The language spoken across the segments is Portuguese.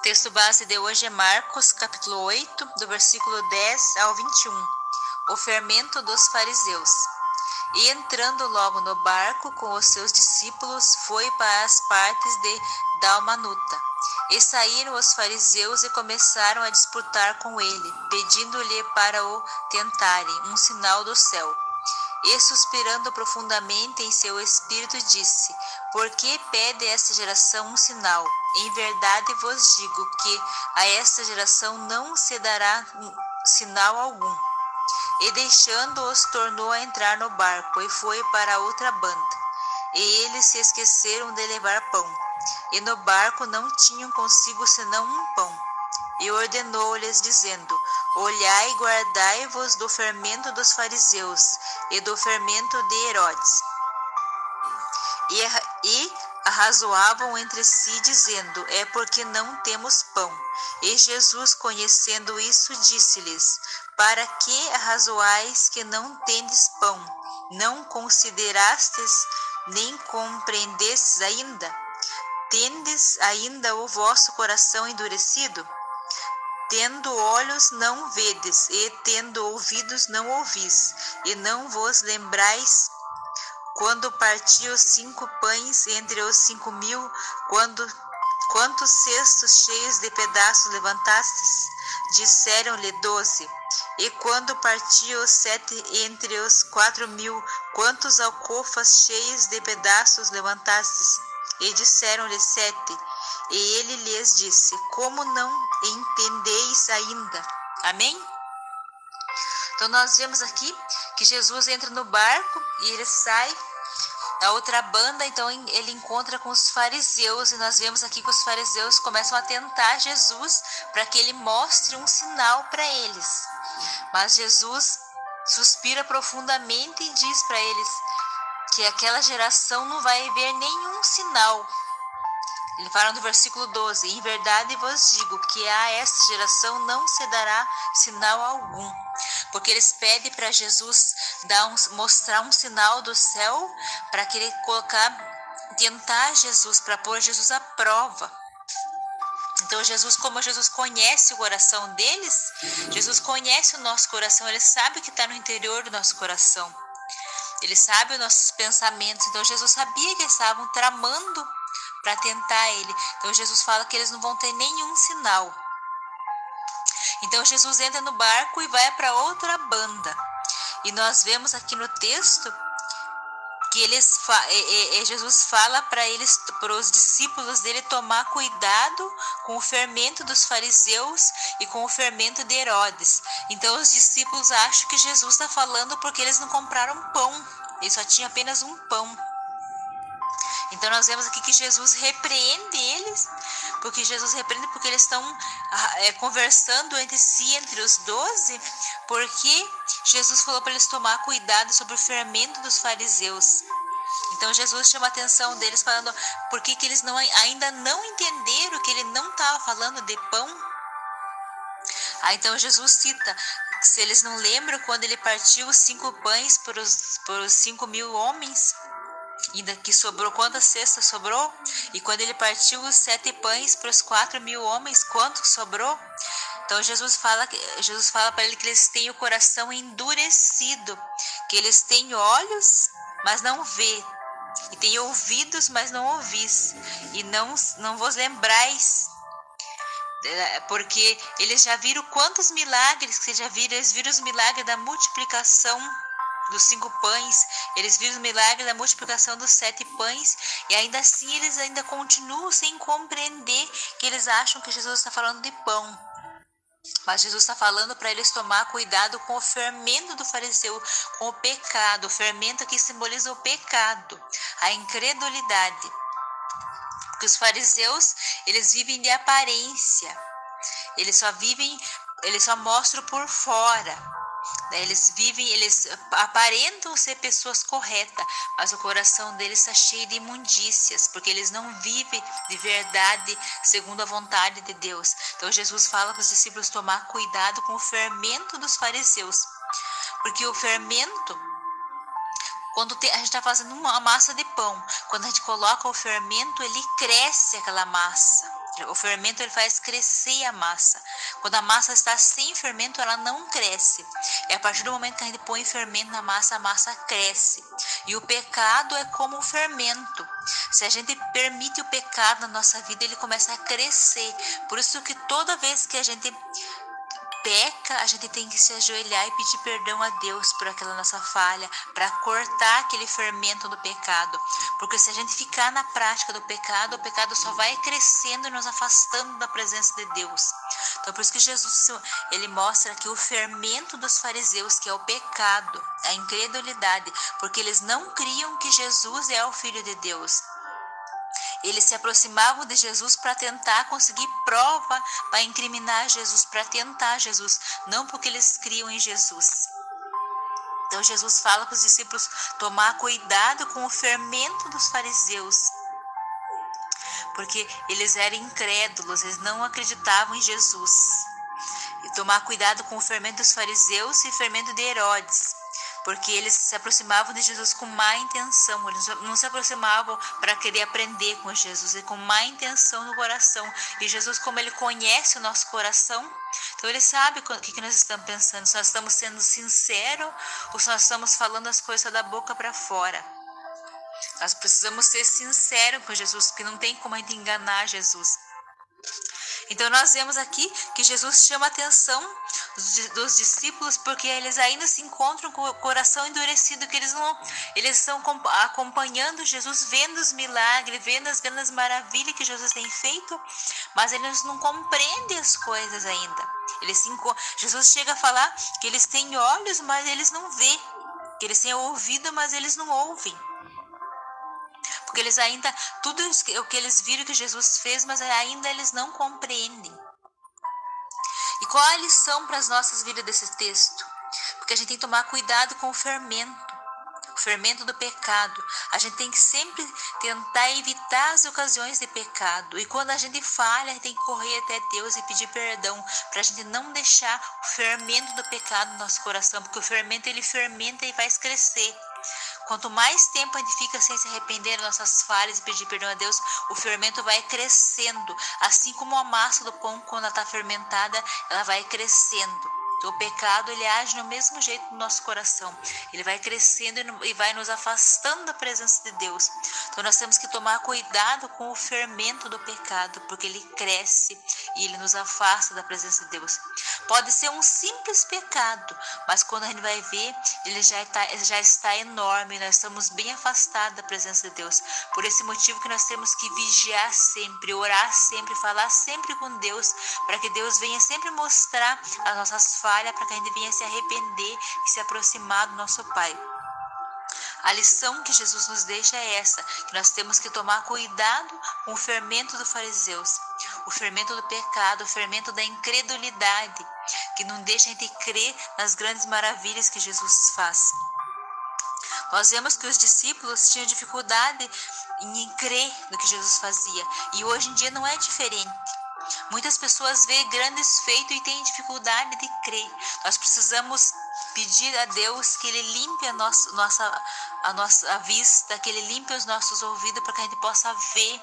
Texto base de hoje é Marcos, capítulo 8, do versículo 10 ao 21. O fermento dos fariseus. E entrando logo no barco com os seus discípulos, foi para as partes de Dalmanuta. E saíram os fariseus e começaram a disputar com ele, pedindo-lhe para o tentarem um sinal do céu. E suspirando profundamente em seu espírito, disse: Por que pede esta geração um sinal? Em verdade vos digo que a esta geração não se dará sinal algum. E deixando-os, tornou a entrar no barco e foi para outra banda. E eles se esqueceram de levar pão. E no barco não tinham consigo senão um pão. E ordenou-lhes, dizendo: Olhai e guardai-vos do fermento dos fariseus e do fermento de Herodes. E arrazoavam entre si, dizendo: É porque não temos pão. E Jesus, conhecendo isso, disse-lhes: Para que arrazoais que não tendes pão? Não considerastes, nem compreendestes ainda? Tendes ainda o vosso coração endurecido? Tendo olhos não vedes, e tendo ouvidos não ouvis, e não vos lembrais quando parti os 5 pães entre os 5.000, quantos cestos cheios de pedaços levantastes? Disseram-lhe 12. E quando parti os 7 entre os 4.000, quantos alcofas cheios de pedaços levantastes? E disseram-lhe 7. E ele lhes disse: Como não entendeis ainda? Amém? Então nós vemos aqui que Jesus entra no barco e ele sai da outra banda, então ele encontra com os fariseus, e nós vemos aqui que os fariseus começam a tentar Jesus para que ele mostre um sinal para eles. Mas Jesus suspira profundamente e diz para eles que aquela geração não vai ver nenhum sinal. Ele fala no versículo 12: Em verdade vos digo que a esta geração não se dará sinal algum. Porque eles pedem para Jesus mostrar um sinal do céu, para que ele tentar Jesus, para pôr Jesus à prova. Então como Jesus conhece o coração deles, Jesus conhece o nosso coração, ele sabe o que está no interior do nosso coração. Ele sabe os nossos pensamentos. Então Jesus sabia que eles estavam tramando para tentar ele. Então Jesus fala que eles não vão ter nenhum sinal. Então Jesus entra no barco e vai para outra banda. E nós vemos aqui no texto que Jesus fala para os discípulos dele tomar cuidado com o fermento dos fariseus e com o fermento de Herodes. Então os discípulos acham que Jesus está falando porque eles não compraram pão. Ele só tinha apenas um pão. Então nós vemos aqui que Jesus repreende eles, porque eles estão conversando entre si, entre os 12, porque Jesus falou para eles tomar cuidado sobre o fermento dos fariseus. Então Jesus chama a atenção deles falando por que eles ainda não entenderam que ele não estava falando de pão. Então Jesus cita, se eles não lembram quando ele partiu os 5 pães para os 5.000 homens, ainda que sobrou, quantas cestas sobrou? E quando ele partiu os 7 pães para os 4.000 homens, quanto sobrou? Então Jesus fala para ele que eles têm o coração endurecido, que eles têm olhos, mas não vê, e têm ouvidos, mas não ouvis, e não vos lembrais, porque eles já viram quantos milagres que eles viram os milagres da multiplicação dos 5 pães, eles viram o milagre da multiplicação dos 7 pães, e ainda assim eles ainda continuam sem compreender, que eles acham que Jesus está falando de pão. Mas Jesus está falando para eles tomar cuidado com o fermento do fariseu, com o pecado. O fermento aqui simboliza o pecado, a incredulidade. Porque os fariseus, eles vivem de aparência, eles só mostram por fora. Eles aparentam ser pessoas corretas, mas o coração deles está cheio de imundícias, porque eles não vivem de verdade segundo a vontade de Deus. Então Jesus fala para os discípulos tomar cuidado com o fermento dos fariseus, porque o fermento, quando a gente está fazendo uma massa de pão, quando a gente coloca o fermento, ele cresce aquela massa. O fermento ele faz crescer a massa. Quando a massa está sem fermento, ela não cresce. E a partir do momento que a gente põe fermento na massa, a massa cresce. E o pecado é como um fermento. Se a gente permite o pecado na nossa vida, ele começa a crescer. Por isso que toda vez que a gente peca, a gente tem que se ajoelhar e pedir perdão a Deus por aquela nossa falha, para cortar aquele fermento do pecado. Porque se a gente ficar na prática do pecado, o pecado só vai crescendo e nos afastando da presença de Deus. Então por isso que Jesus, ele mostra aqui o fermento dos fariseus, que é o pecado, a incredulidade, porque eles não criam que Jesus é o Filho de Deus. Eles se aproximavam de Jesus para tentar conseguir prova para incriminar Jesus, para tentar Jesus, não porque eles criam em Jesus. Então Jesus fala para os discípulos tomar cuidado com o fermento dos fariseus, porque eles eram incrédulos, eles não acreditavam em Jesus. E tomar cuidado com o fermento dos fariseus e o fermento de Herodes, porque eles se aproximavam de Jesus com má intenção, eles não se aproximavam para querer aprender com Jesus, e com má intenção no coração. E Jesus, como ele conhece o nosso coração, então ele sabe o que nós estamos pensando, se nós estamos sendo sinceros ou se nós estamos falando as coisas da boca para fora. Nós precisamos ser sinceros com Jesus, porque não tem como a gente enganar Jesus. Então nós vemos aqui que Jesus chama a atenção dos discípulos, porque eles ainda se encontram com o coração endurecido, que eles estão acompanhando Jesus, vendo os milagres, vendo as grandes maravilhas que Jesus tem feito, mas eles não compreendem as coisas ainda. Jesus chega a falar que eles têm olhos, mas eles não vê, que eles têm ouvido, mas eles não ouvem. Porque eles ainda, tudo o que eles viram que Jesus fez, mas ainda eles não compreendem. E qual a lição para as nossas vidas desse texto? Porque a gente tem que tomar cuidado com o fermento do pecado. A gente tem que sempre tentar evitar as ocasiões de pecado. E quando a gente falha, a gente tem que correr até Deus e pedir perdão, para a gente não deixar o fermento do pecado no nosso coração, porque o fermento ele fermenta e faz crescer. Quanto mais tempo a gente fica sem se arrepender das nossas falhas e pedir perdão a Deus, o fermento vai crescendo. Assim como a massa do pão, quando ela está fermentada, ela vai crescendo. Então, o pecado ele age no mesmo jeito no nosso coração. Ele vai crescendo e vai nos afastando da presença de Deus. Então nós temos que tomar cuidado com o fermento do pecado, porque ele cresce e ele nos afasta da presença de Deus. Pode ser um simples pecado, mas quando a gente vai ver, ele já está enorme. Nós estamos bem afastados da presença de Deus. Por esse motivo que nós temos que vigiar sempre, orar sempre, falar sempre com Deus, para que Deus venha sempre mostrar as nossas falhas, para que a gente venha se arrepender e se aproximar do nosso Pai. A lição que Jesus nos deixa é essa, que nós temos que tomar cuidado com o fermento dos fariseus, o fermento do pecado, o fermento da incredulidade, que não deixa a gente crer nas grandes maravilhas que Jesus faz. Nós vemos que os discípulos tinham dificuldade em crer no que Jesus fazia, e hoje em dia não é diferente. Muitas pessoas veem grandes feitos e têm dificuldade de crer. Nós precisamos pedir a Deus que Ele limpe a nossa vista, que Ele limpe os nossos ouvidos, para que a gente possa ver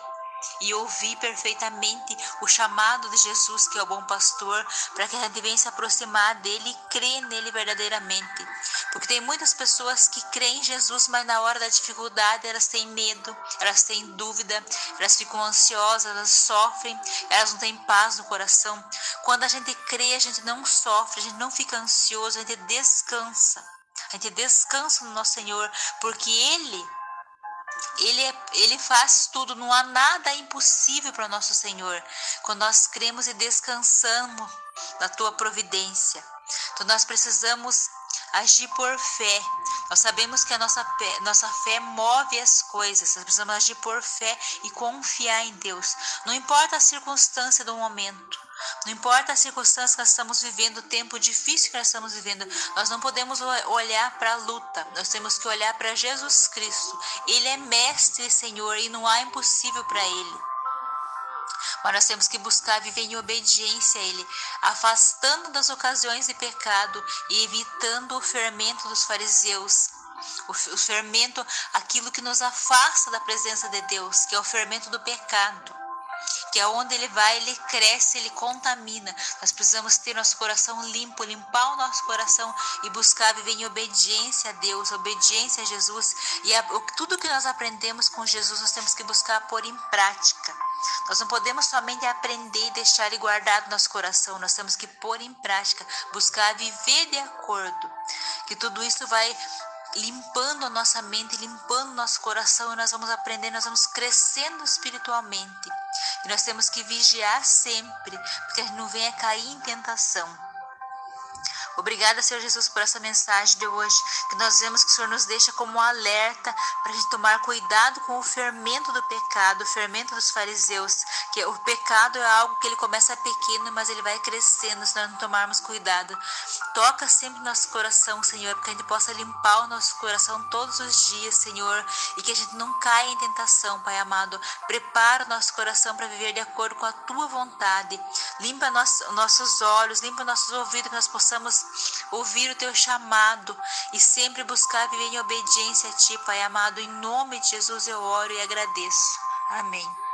e ouvir perfeitamente o chamado de Jesus, que é o bom pastor, para que a gente venha se aproximar dele e crer nele verdadeiramente. Porque tem muitas pessoas que creem em Jesus, mas na hora da dificuldade elas têm medo, elas têm dúvida, elas ficam ansiosas, elas sofrem, elas não têm paz no coração. Quando a gente crê, a gente não sofre, a gente não fica ansioso, a gente descansa. A gente descansa no nosso Senhor, porque Ele faz tudo, não há nada impossível para o nosso Senhor. Quando nós cremos e descansamos na tua providência. Então nós precisamos agir por fé. Nós sabemos que a nossa fé move as coisas. Nós precisamos agir por fé e confiar em Deus. Não importa a circunstância do momento. Não importa a circunstância que nós estamos vivendo, o tempo difícil que nós estamos vivendo, nós não podemos olhar para a luta, nós temos que olhar para Jesus Cristo. Ele é mestre e Senhor e não há impossível para Ele. Mas nós temos que buscar viver em obediência a Ele, afastando das ocasiões de pecado e evitando o fermento dos fariseus. O fermento, aquilo que nos afasta da presença de Deus, que é o fermento do pecado. que aonde ele vai, ele cresce, ele contamina. Nós precisamos ter nosso coração limpo, limpar o nosso coração e buscar viver em obediência a Deus, obediência a Jesus. E tudo que nós aprendemos com Jesus, nós temos que buscar pôr em prática. Nós não podemos somente aprender e deixar ele guardado no nosso coração, nós temos que pôr em prática, buscar viver de acordo. Que tudo isso vai limpando a nossa mente, limpando o nosso coração, e nós vamos aprendendo, nós vamos crescendo espiritualmente. E nós temos que vigiar sempre, porque a gente não venha cair em tentação. Obrigada, Senhor Jesus, por essa mensagem de hoje, que nós vemos que o Senhor nos deixa como um alerta para a gente tomar cuidado com o fermento do pecado, o fermento dos fariseus, que o pecado é algo que ele começa pequeno, mas ele vai crescendo se nós não tomarmos cuidado. Toca sempre nosso coração, Senhor, para que a gente possa limpar o nosso coração todos os dias, Senhor, e que a gente não caia em tentação, Pai amado. Prepara o nosso coração para viver de acordo com a Tua vontade. Limpa nossos olhos, limpa nossos ouvidos, que nós possamos ouvir o Teu chamado e sempre buscar viver em obediência a Ti, Pai amado. Em nome de Jesus eu oro e agradeço. Amém.